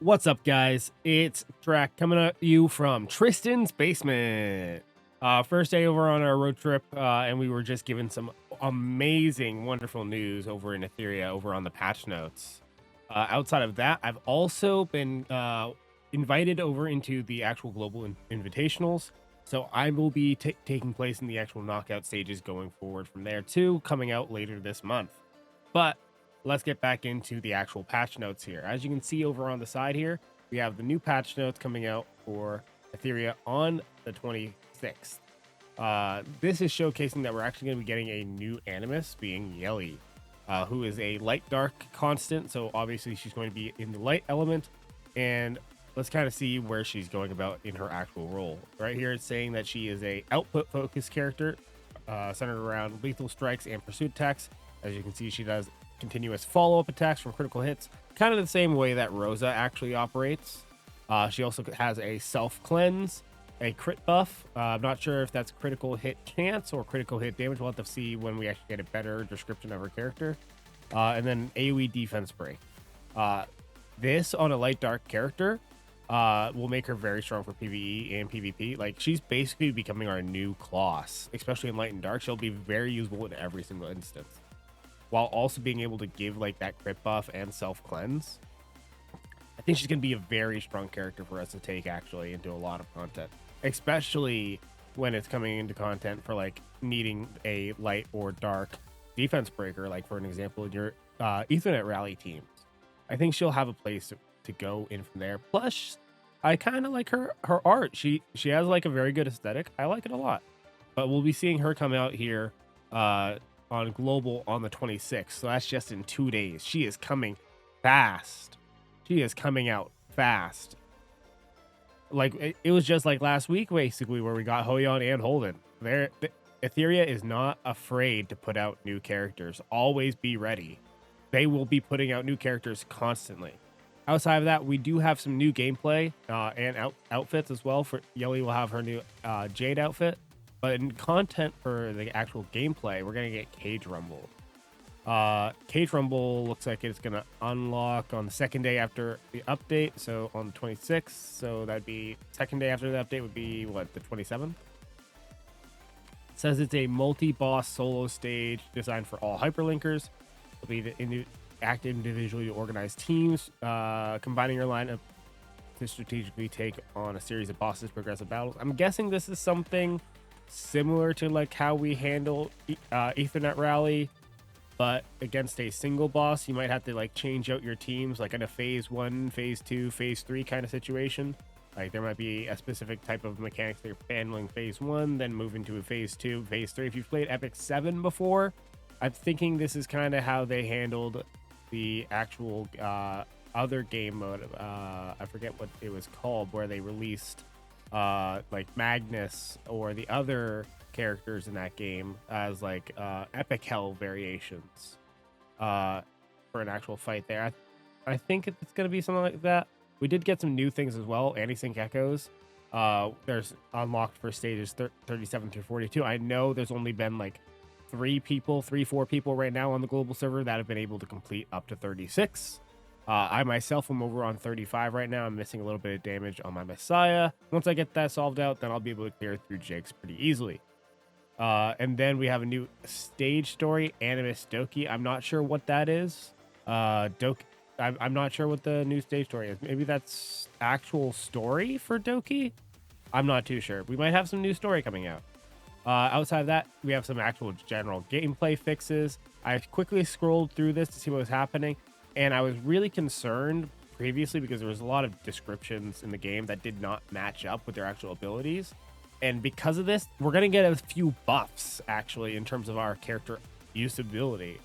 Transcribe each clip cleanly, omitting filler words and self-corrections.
What's up, guys? It's Drak coming at you from Tristan's basement. First day over on our road trip, and we were just given some amazing, wonderful news over in Etheria, over on the patch notes. Outside of that, I've also been invited over into the actual global invitationals. So I will be taking place in the actual knockout stages going forward from there too, coming out later this month. But let's get back into the actual patch notes here. As you can see over on the side here, we have the new patch notes coming out for Etheria on the 26th. This is showcasing that we're actually going to be getting a new animus, being Yeli, who is a light dark constant. So obviously she's going to be in the light element, and let's kind of see where she's going about in her actual role. Right here, it's saying that she is a output focused character centered around lethal strikes and pursuit attacks. As you can see, she does continuous follow-up attacks from critical hits, kind of the same way that Rosa actually operates. She also has a self-cleanse, a crit buff. I'm not sure if that's critical hit chance or critical hit damage. We'll have to see when we actually get a better description of her character. And then AoE defense break. This on a light dark character will make her very strong for PVE and PVP. Like, she's basically becoming our new Kloss, especially in light and dark. She'll be very usable in every single instance, while also being able to give like that crit buff and self cleanse. I think she's going to be a very strong character for us to take actually into a lot of content, especially when it's coming into content for like needing a light or dark defense breaker, like for an example in your Ethernet rally teams. I think she'll have a place to go in from there. Plus, I kind of like her art. She has like a very good aesthetic. I like it a lot. But we'll be seeing her come out here on global on the 26th, so that's just in 2 days. She is coming fast. She is coming out fast. Like it was just like last week basically where we got Hoyon and Holden. Etheria is not afraid to put out new characters. Always be ready. They will be putting out new characters constantly. Outside of that, we do have some new gameplay and outfits as well. For Yeli will have her new Jade outfit. But in content for the actual gameplay, we're going to get Cage Rumble. Cage Rumble looks like it's going to unlock on the second day after the update, so on the 26th. So that'd be second day after the update would be, what, the 27th? It says it's a multi-boss solo stage designed for all hyperlinkers. It'll be the active individually organized teams, combining your lineup to strategically take on a series of bosses, progressive battles. I'm guessing this is something similar to like how we handle Ethernet rally, but against a single boss. You might have to like change out your teams, like in a phase 1, phase 2, phase 3 kind of situation. Like there might be a specific type of mechanics that you're handling phase 1, then move into a phase 2, phase 3. If you've played Epic 7 before, I'm thinking this is kind of how they handled the actual other game mode. I forget what it was called, where they released like Magnus or the other characters in that game as like epic hell variations for an actual fight there. I think it's going to be something like that. We did get some new things as well. Anti-sync echoes. There's unlocked for stages 37 through 42. I know there's only been like 4 people right now on the global server that have been able to complete up to 36. I myself am over on 35 right now. I'm missing a little bit of damage on my Messiah. Once I get that solved out, then I'll be able to clear through jigs pretty easily. And then we have a new stage story, Animus Doki. I'm not sure what that is. I'm not sure what the new stage story is. Maybe that's actual story for Doki? I'm not too sure. We might have some new story coming out. Outside of that, we have some actual general gameplay fixes. I quickly scrolled through this to see what was happening, and I was really concerned previously because there was a lot of descriptions in the game that did not match up with their actual abilities. And because of this, we're going to get a few buffs, actually, in terms of our character usability.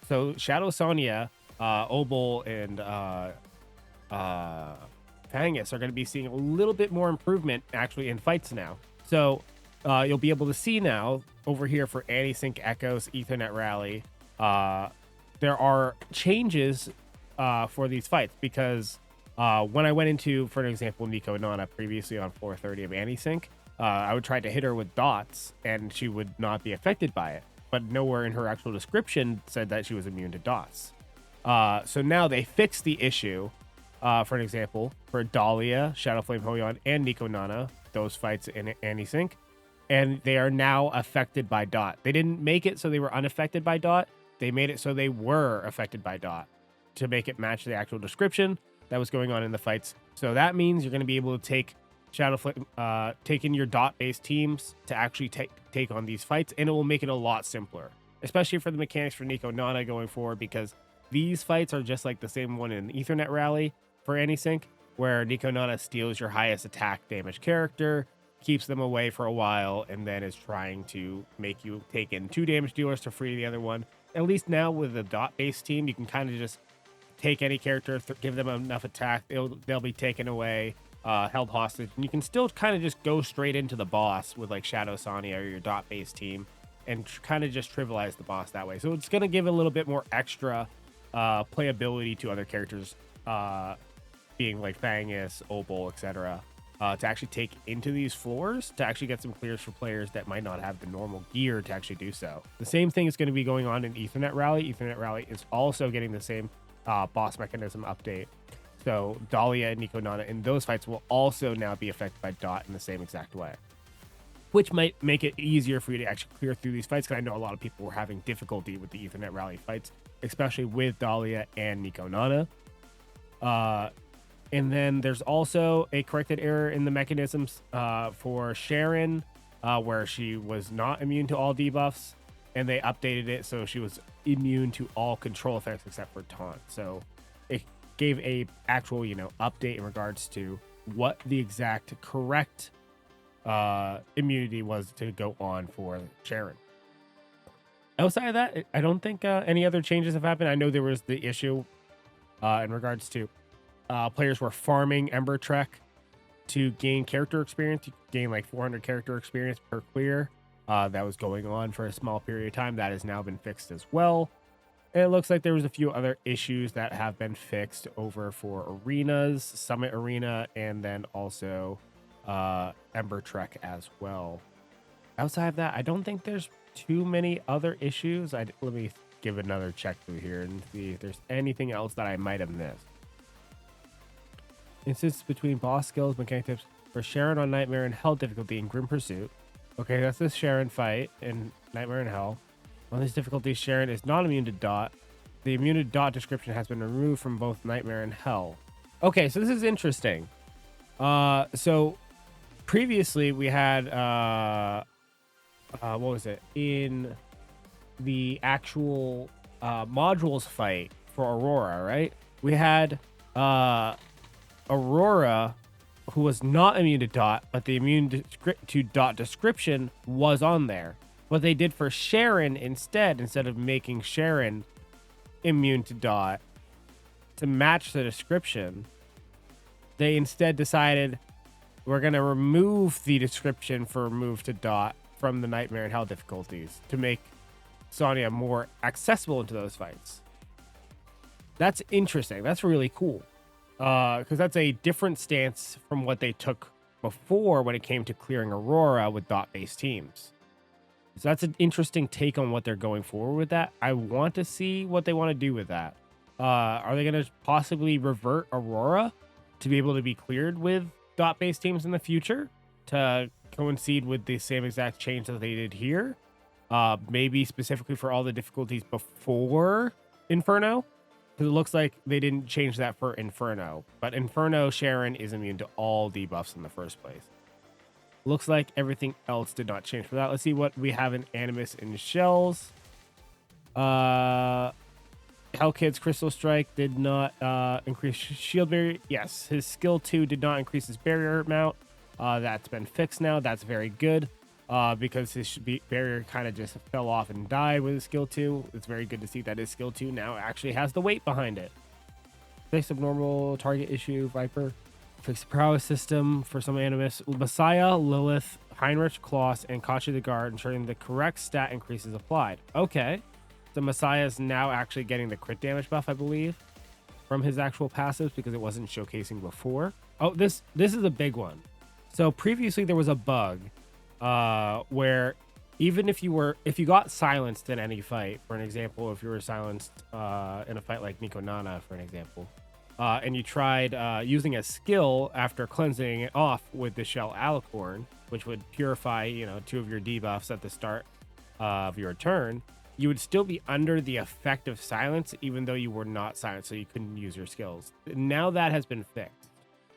So Shadow Sonya, Obol, and Fangus are going to be seeing a little bit more improvement, actually, in fights now. So you'll be able to see now, over here for Anti-Sync Echoes, Ethernet Rally, there are changes for these fights, because when I went into, for an example, Nico Nana previously on floor 30 of Anti-Sync, I would try to hit her with dots and she would not be affected by it, but nowhere in her actual description said that she was immune to dots. So now they fixed the issue For an example, for Dahlia, Shadow Flame Hoyon, and Nico Nana, those fights in Anti-Sync, and they are now affected by dot. They didn't make it so they were unaffected by dot. They made it so they were affected by dot to make it match the actual description that was going on in the fights. So that means you're going to be able to take Shadow Flame, take in your dot-based teams to actually take on these fights, and it will make it a lot simpler, especially for the mechanics for Nico Nana going forward, because these fights are just like the same one in Ethernet Rally for Anti-Sync, where Nico Nana steals your highest attack damage character, keeps them away for a while, and then is trying to make you take in 2 damage dealers to free the other one. At least now with a dot-based team, you can kind of just take any character, give them enough attack, they'll be taken away, held hostage, and you can still kind of just go straight into the boss with like Shadow Sonya or your dot-based team and kind of just trivialize the boss that way. So it's going to give a little bit more extra playability to other characters, being like Fangus, Opal, etc., to actually take into these floors to actually get some clears for players that might not have the normal gear to actually do so. The same thing is going to be going on in Ethernet Rally. Ethernet Rally is also getting the same boss mechanism update. So Dahlia and Nico Nana in those fights will also now be affected by dot in the same exact way, which might make it easier for you to actually clear through these fights, because I know a lot of people were having difficulty with the Ethernet Rally fights, especially with Dahlia and Nico Nana. And then there's also a corrected error in the mechanisms for Sharon, where she was not immune to all debuffs, and they updated it so she was immune to all control effects except for taunt. So it gave a actual, update in regards to what the exact correct immunity was to go on for Sharon. Outside of that, I don't think any other changes have happened. I know there was the issue in regards to players were farming Ember Trek to gain character experience. You gain like 400 character experience per clear. That was going on for a small period of time. That has now been fixed as well. And it looks like there was a few other issues that have been fixed over for arenas, Summit Arena, and then also Ember Trek as well. Outside of that, I don't think there's too many other issues. Let me give another check through here and see if there's anything else that I might have missed. Insists between boss skills, mechanic tips for Sharon on Nightmare in Hell difficulty in Grim Pursuit. Okay, that's this Sharon fight in Nightmare in Hell. On this difficulty, Sharon is not immune to dot. The immune to dot description has been removed from both Nightmare and Hell. Okay, so this is interesting. So previously we had what was it? In the actual modules fight for Aurora, right? We had Aurora, who was not immune to dot, but the immune to dot description was on there. What they did for Sharon instead of making Sharon immune to dot to match the description, they instead decided we're going to remove the description for remove to dot from the Nightmare in Hell difficulties to make Sonya more accessible into those fights. That's interesting. That's really cool. Because that's a different stance from what they took before when it came to clearing Aurora with dot-based teams. So that's an interesting take on what they're going forward with that. I want to see what they want to do with that. Are they going to possibly revert Aurora to be able to be cleared with dot-based teams in the future to coincide with the same exact change that they did here? Maybe specifically for all the difficulties before Inferno? Because it looks like they didn't change that for Inferno. But Inferno, Sharon is immune to all debuffs in the first place. Looks like everything else did not change for that. Let's see what we have in Animus and Shells. Hellkid's Crystal Strike did not increase shield barrier. Yes, his skill 2 did not increase his barrier amount. That's been fixed now. That's very good. Because his barrier kind of just fell off and died with his skill 2. It's very good to see that his skill 2 now actually has the weight behind it. Fix abnormal target issue, Viper. Fix the prowess system for some Animus. Messiah, Lilith, Heinrich, Kloss, and Kachi the Guard, ensuring the correct stat increases applied. Okay. So Messiah is now actually getting the crit damage buff, I believe, from his actual passives because it wasn't showcasing before. Oh, this is a big one. So previously there was a bug where even if you got silenced in any fight, for an example, if you were silenced in a fight like Nico Nana, for an example, and you tried using a skill after cleansing it off with the Shell Alicorn, which would purify, 2 of your debuffs at the start of your turn, you would still be under the effect of silence, even though you were not silent, so you couldn't use your skills. Now that has been fixed,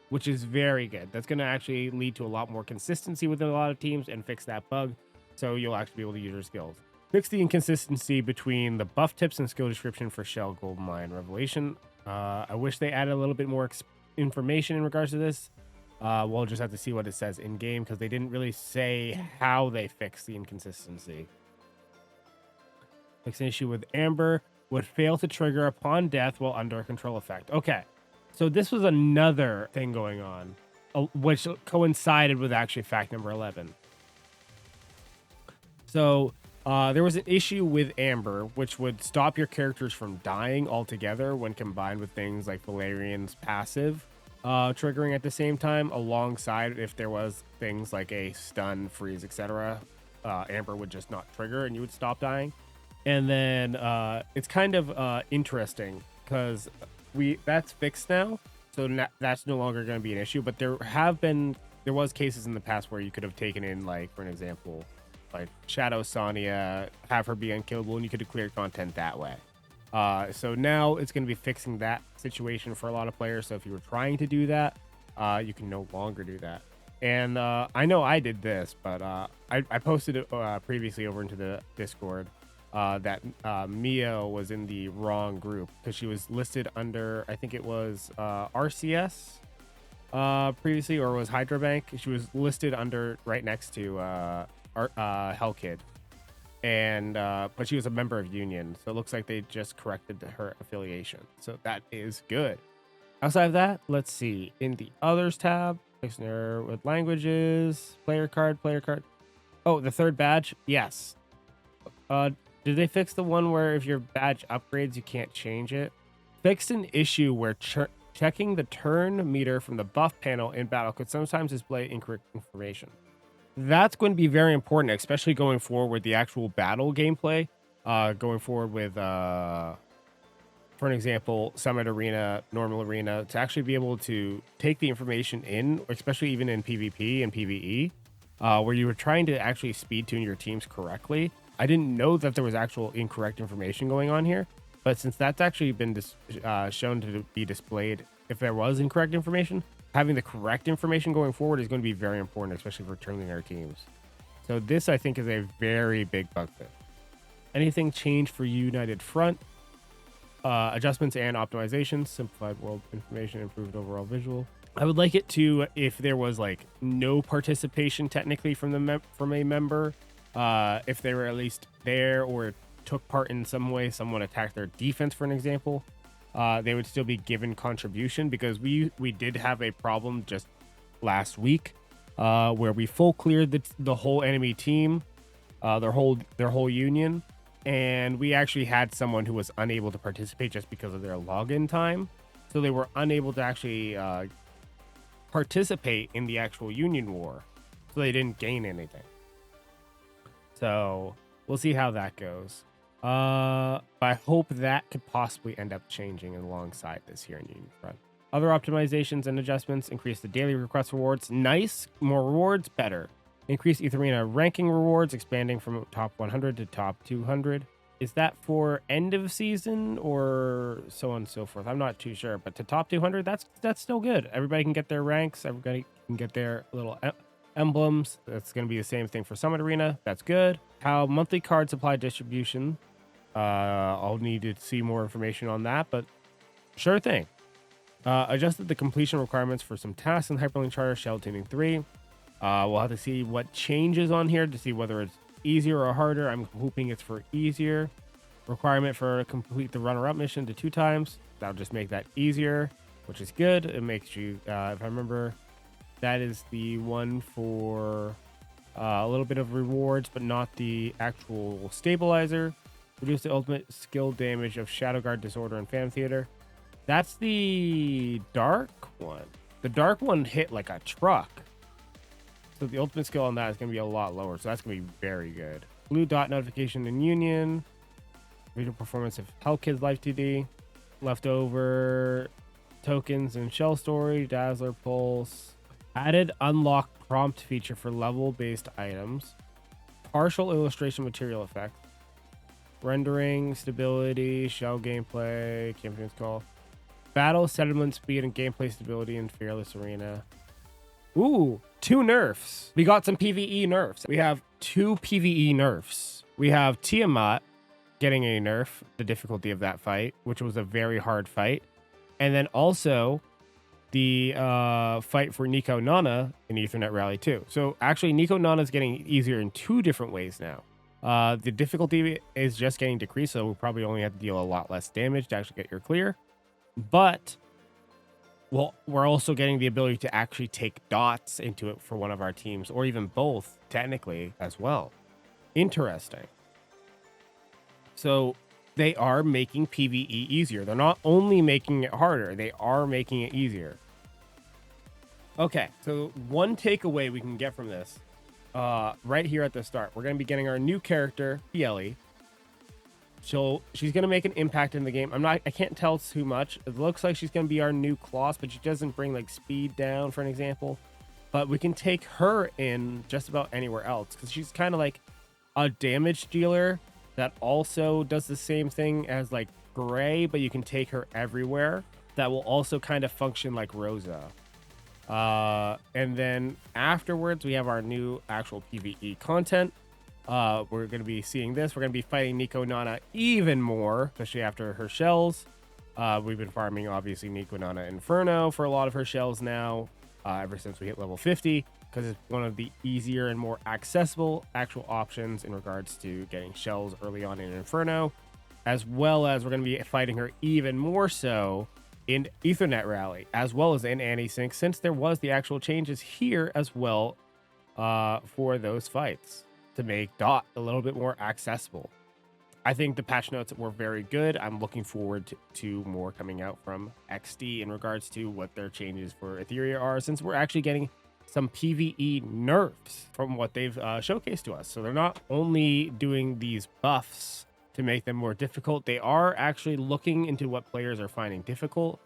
which is very good. That's going to actually lead to a lot more consistency within a lot of teams and fix that bug, so you'll actually be able to use your skills. Fix the inconsistency between the buff tips and skill description for Shell, Goldmine, Revelation. I wish they added a little bit more information in regards to this. We'll just have to see what it says in game, because they didn't really say how they fixed the inconsistency. Fix an issue with Amber, would fail to trigger upon death while under a control effect. Okay, so this was another thing going on, which coincided with actually fact number 11. So there was an issue with Amber, which would stop your characters from dying altogether when combined with things like Valerian's passive triggering at the same time, alongside if there was things like a stun, freeze, etc. Amber would just not trigger and you would stop dying. And then it's kind of interesting because that's fixed now, so that's no longer going to be an issue. But there was cases in the past where you could have taken in, like, for an example, like Shadow Sonya, have her be unkillable, and you could have cleared content that way. So now it's going to be fixing that situation for a lot of players. So if you were trying to do that, you can no longer do that. And I know I did this, but I posted it previously over into the Discord. That Mio was in the wrong group because she was listed under, I think it was RCS previously, or was Hydra Bank. She was listed under right next to Hellkid, and but she was a member of Union, so it looks like they just corrected her affiliation, so that is good. Outside of that, let's see, in the others tab, fixing error with languages, player card. Oh, the third badge, yes. Did they fix the one where if your badge upgrades, you can't change it? Fixed an issue where checking the turn meter from the buff panel in battle could sometimes display incorrect information. That's going to be very important, especially going forward with the actual battle gameplay. Going forward with, for an example, Summit Arena, Normal Arena, to actually be able to take the information in, especially even in PvP and PVE, where you were trying to actually speed tune your teams correctly. I didn't know that there was actual incorrect information going on here, but since that's actually been shown to be displayed, if there was incorrect information, having the correct information going forward is going to be very important, especially for turning our teams. So this, I think, is a very big bug fix. Anything changed for United Front? Adjustments and optimizations, simplified world information, improved overall visual. I would like it to, if there was like no participation technically from a member, if they were at least there or took part in some way, someone attacked their defense, for an example, they would still be given contribution, because we did have a problem just last week where we full cleared the whole enemy team, their whole union, and we actually had someone who was unable to participate just because of their login time, so they were unable to actually participate in the actual union war, so they didn't gain anything. So we'll see how that goes. But I hope that could possibly end up changing alongside this here in Union Front. Other optimizations and adjustments: increase the daily request rewards. Nice. More rewards, better. Increase Etheria ranking rewards, expanding from top 100 to top 200. Is that for end of season or so on and so forth? I'm not too sure, but to top 200, that's still good. Everybody can get their ranks. Everybody can get their little emblems. That's going to be the same thing for Summit Arena. That's good. How monthly card supply distribution. I'll need to see more information on that, but sure thing. Adjusted the completion requirements for some tasks in Hyperlink Charter Shell Tuning 3. We'll have to see what changes on here to see whether it's easier or harder. I'm hoping it's for easier. Requirement for complete the runner-up mission to 2 times. That'll just make that easier, which is good. It makes you, if I remember, that is the one for a little bit of rewards, but not the actual stabilizer. Reduce the ultimate skill damage of Shadow Guard, Disorder, and Phantom Theater. That's the dark one. The dark one hit like a truck. So the ultimate skill on that is going to be a lot lower. So that's going to be very good. Blue dot notification in Union. Video performance of Hellkid's Life TD. Leftover. tokens and shell story, dazzler pulse, added unlock prompt feature for level based items, partial illustration material effect, rendering, stability, shell gameplay, champion's call, battle settlement speed and gameplay stability in fearless arena. Ooh, 2 nerfs. We got some PVE nerfs. We have 2 PVE nerfs. We have Tiamat getting a nerf, the difficulty of that fight, which was a very hard fight. And then also the fight for Nico Nana in Ethernet Rally 2. So actually, Nico Nana is getting easier in 2 different ways now. The difficulty is just getting decreased, so we'll probably only have to deal a lot less damage to actually get your clear. But well, we're also getting the ability to actually take dots into it for one of our teams, or even both, technically, as well. Interesting. So they are making PvE easier. They're not only making it harder, they are making it easier. Okay, so one takeaway we can get from this, right here at the start, we're going to be getting our new character, Yeli. She's going to make an impact in the game. I can't tell too much. It looks like she's going to be our new Kloss, but she doesn't bring like speed down, for an example. But we can take her in just about anywhere else, because she's kind of like a damage dealer that also does the same thing as like Gray, but you can take her everywhere. That will also kind of function like Rosa. And then afterwards, we have our new actual PvE content. We're going to be seeing this. We're going to be fighting Nico Nana even more, especially after her shells. We've been farming, obviously, Nico Nana Inferno for a lot of her shells now, ever since we hit level 50, because it's one of the easier and more accessible actual options in regards to getting shells early on in Inferno, as well as we're going to be fighting her even more so in Ethernet Rally, as well as in Anti-Sync, since there was the actual changes here as well for those fights to make Dot a little bit more accessible. I think the patch notes were very good. I'm looking forward to more coming out from XD in regards to what their changes for Etheria are, since we're actually getting some PvE nerfs from what they've showcased to us. So they're not only doing these buffs to make them more difficult, they are actually looking into what players are finding difficult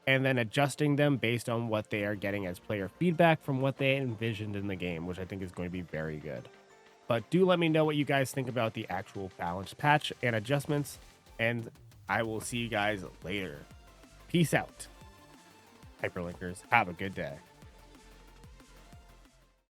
and then adjusting them based on what they are getting as player feedback from what they envisioned in the game, which I think is going to be very good. But do let me know what you guys think about the actual balanced patch and adjustments, and I will see you guys later. Peace out. Hyperlinkers, have a good day.